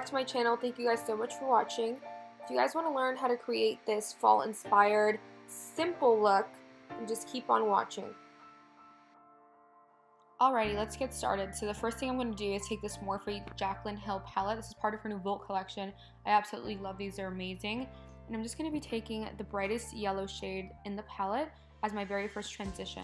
back to my channel. Thank you guys so much for watching. If you guys want to learn how to create this fall inspired simple look, then just keep on watching. Alrighty, let's get started. So the first thing I'm going to do is take this MorphexJaclynhill palette. This is part of her new Volt collection. I absolutely love these, they're amazing. And I'm just going to be taking the brightest yellow shade in the palette as my very first transition.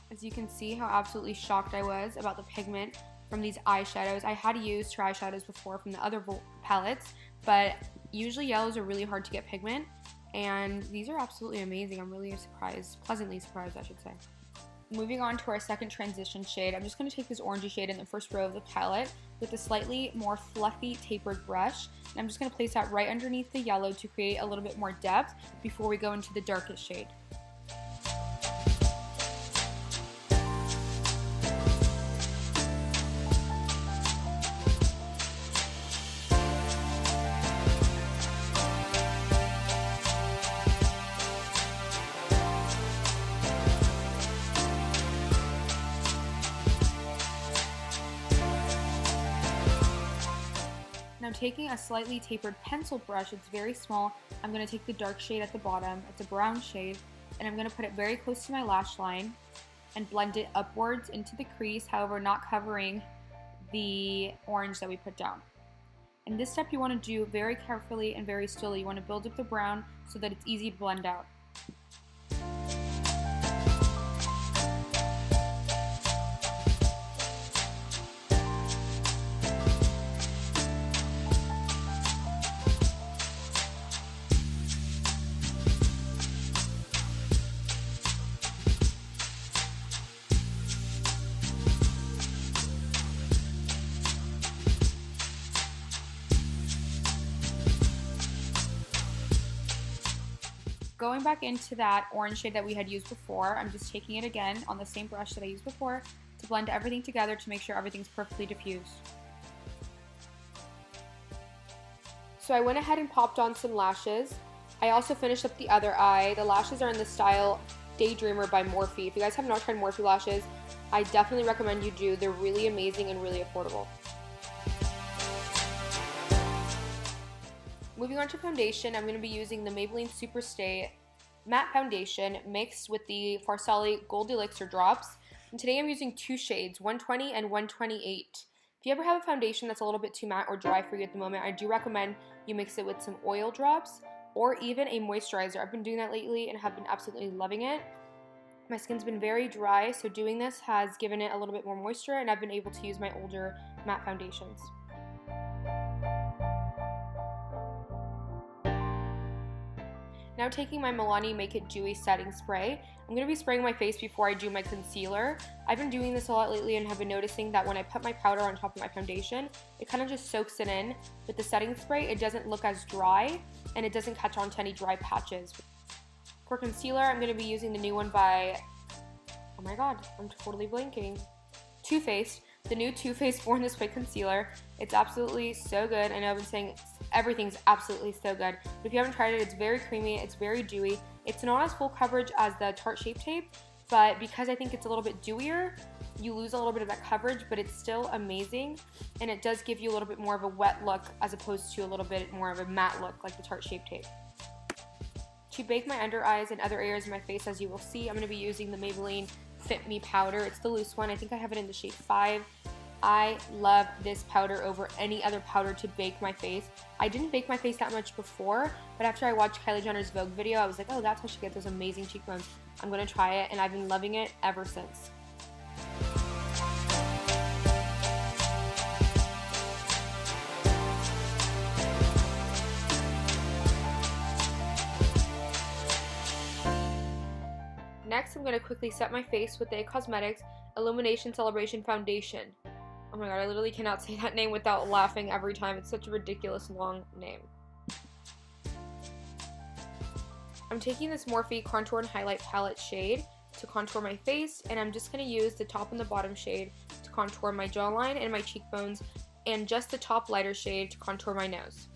As you can see how absolutely shocked I was about the pigment from these eyeshadows. I had used her eyeshadows before from the other Volt palettes, but usually yellows are really hard to get pigment, and these are absolutely amazing. I'm really surprised, pleasantly surprised I should say. Moving on to our second transition shade, I'm just going to take this orangey shade in the first row of the palette with a slightly more fluffy tapered brush, and I'm just going to place that right underneath the yellow to create a little bit more depth before we go into the darkest shade. I'm taking a slightly tapered pencil brush. It's very small. I'm going to take the dark shade at the bottom. It's a brown shade, and I'm going to put it very close to my lash line and blend it upwards into the crease, however not covering the orange that we put down. And this step you want to do very carefully and very slowly. You want to build up the brown so that it's easy to blend out. Going back into that orange shade that we had used before, I'm just taking it again on the same brush that I used before to blend everything together to make sure everything's perfectly diffused. So I went ahead and popped on some lashes. I also finished up the other eye. The lashes are in the style Daydreamer by Morphe. If you guys have not tried Morphe lashes, I definitely recommend you do. They're really amazing and really affordable. Moving on to foundation, I'm going to be using the Maybelline Superstay matte foundation mixed with the Farsali Gold Elixir drops. And today I'm using two shades, 120 and 128. If you ever have a foundation that's a little bit too matte or dry for you at the moment, I do recommend you mix it with some oil drops or even a moisturizer. I've been doing that lately and have been absolutely loving it. My skin's been very dry, so doing this has given it a little bit more moisture, and I've been able to use my older matte foundations. Now taking my Milani Make Dewy setting spray, I'm going to be spraying my face before I do my concealer. I've been doing this a lot lately and have been noticing that when I put my powder on top of my foundation, it kind of just soaks it in. With the setting spray, it doesn't look as dry and it doesn't catch on to any dry patches. For concealer, I'm going to be using the new one by, oh my god, I'm totally blanking, Toofaced. The new Toofaced Born This Way concealer. It's absolutely so good. I know I've been saying everything's absolutely so good, but if you haven't tried it, it's very creamy, it's very dewy. It's not as full coverage as the Tarte Shape Tape, but because I think it's a little bit dewier, you lose a little bit of that coverage, but it's still amazing, and it does give you a little bit more of a wet look as opposed to a little bit more of a matte look like the Tarte Shape Tape. To bake my under eyes and other areas of my face, as you will see, I'm going to be using the Maybelline Fit Me powder. It's the loose one. I think I have it in the shade 5. I love this powder over any other powder to bake my face. I didn't bake my face that much before, but after I watched Kylie Jenner's Vogue video, I was like, oh, that's how she gets those amazing cheekbones. I'm going to try it, and I've been loving it ever since. Next, I'm going to quickly set my face with the Cosmetics Illumination Celebration Foundation. Oh my god, I literally cannot say that name without laughing every time. It's such a ridiculous long name. I'm taking this Morphe Contour and Highlight Palette shade to contour my face, and I'm just going to use the top and the bottom shade to contour my jawline and my cheekbones, and just the top lighter shade to contour my nose.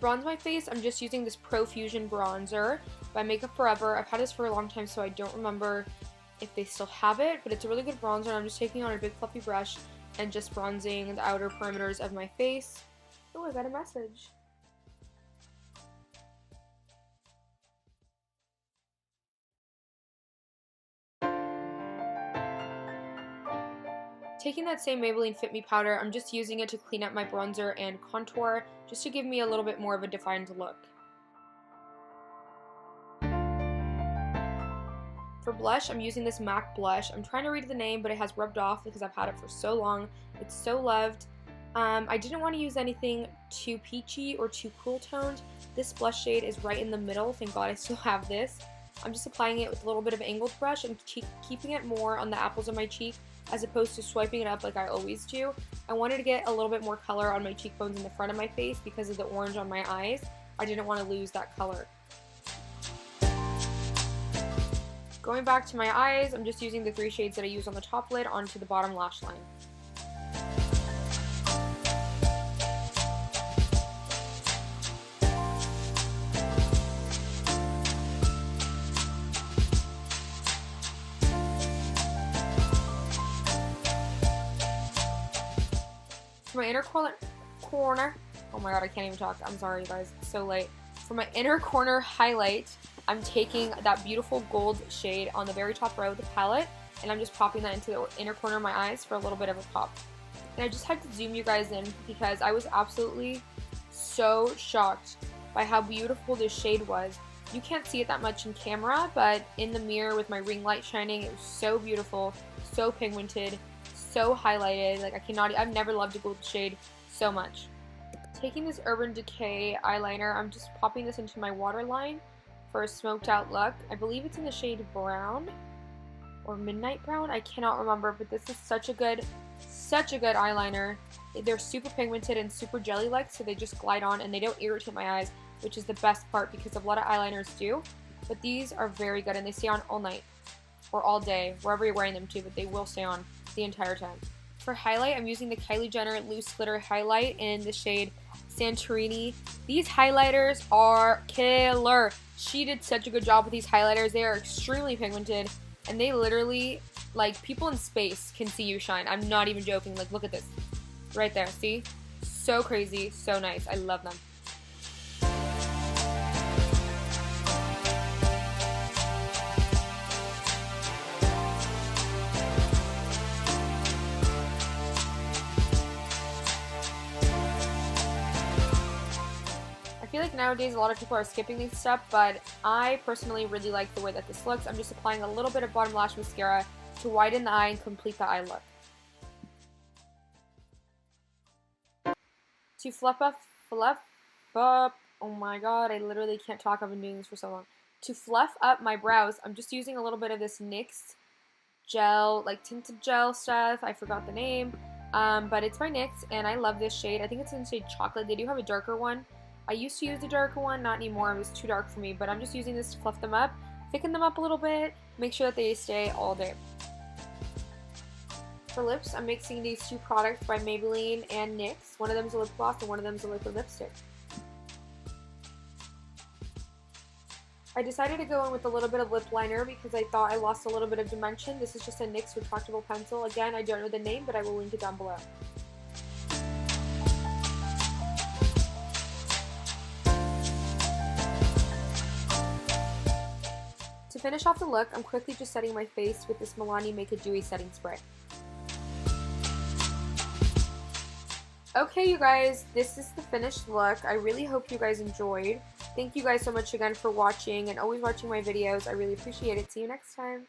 bronze my face, I'm just using this Profusion bronzer by Makeup Forever. I've had this for a long time, so I don't remember if they still have it, but it's a really good bronzer, and I'm just taking on a big fluffy brush and just bronzing the outer perimeters of my face. Oh, I got a message. Taking that same Maybelline Fit Me powder, I'm just using it to clean up my bronzer and contour, just to give me a little bit more of a defined look. For blush, I'm using this MAC blush. I'm trying to read the name, but it has rubbed off because I've had it for so long. It's so loved. I didn't want to use anything too peachy or too cool toned. This blush shade is right in the middle. Thank God I still have this. I'm just applying it with a little bit of an angled brush and keeping it more on the apples of my cheek as opposed to swiping it up like I always do. I wanted to get a little bit more color on my cheekbones in the front of my face because of the orange on my eyes. I didn't want to lose that color. Going back to my eyes, I'm just using the 3 shades that I use on the top lid onto the bottom lash line. For my inner corner, oh my god, I can't even talk. I'm sorry, you guys. It's so late. For my inner corner highlight, I'm taking that beautiful gold shade on the very top row of the palette, and I'm just popping that into the inner corner of my eyes for a little bit of a pop. And I just had to zoom you guys in because I was absolutely so shocked by how beautiful this shade was. You can't see it that much in camera, but in the mirror with my ring light shining, it was so beautiful, so pigmented, so highlighted. Like, I've never loved a gold shade so much. Taking this Urban Decay eyeliner, I'm just popping this into my waterline for a smoked out look. I believe it's in the shade brown or midnight brown. I cannot remember, but this is such a good eyeliner. They're super pigmented and super jelly-like, so they just glide on and they don't irritate my eyes, which is the best part because a lot of eyeliners do. But these are very good and they stay on all night or all day, wherever you're wearing them to, but they will stay on the entire time. For highlight, I'm using the Kylie Jenner Loose Glitter Highlight in the shade Santorini. These highlighters are killer. She did such a good job with these highlighters. They are extremely pigmented, and they literally, like, people in space can see you shine. I'm not even joking. Like, look at this. Right there, see? So crazy, so nice. I love them. I feel like nowadays a lot of people are skipping this step, but I personally really like the way that this looks. I'm just applying a little bit of bottom lash mascara to widen the eye and complete the eye look. To fluff up, oh my god, I literally can't talk. I've been doing this for so long. To fluff up my brows, I'm just using a little bit of this NYX gel, like tinted gel stuff. I forgot the name, but it's by NYX, and I love this shade. I think it's in the shade Chocolate. They do have a darker one. I used to use the darker one, not anymore. It was too dark for me, but I'm just using this to fluff them up, thicken them up a little bit, make sure that they stay all day. For lips, I'm mixing these 2 products by Maybelline and NYX. One of them is a lip gloss and one of them is a liquid lipstick. I decided to go in with a little bit of lip liner because I thought I lost a little bit of dimension. This is just a NYX retractable pencil. Again, I don't know the name, but I will link it down below. To finish off the look, I'm quickly just setting my face with this Milani Make a Dewy setting spray. Okay, you guys, this is the finished look. I really hope you guys enjoyed. Thank you guys so much again for watching and always watching my videos. I really appreciate it. See you next time.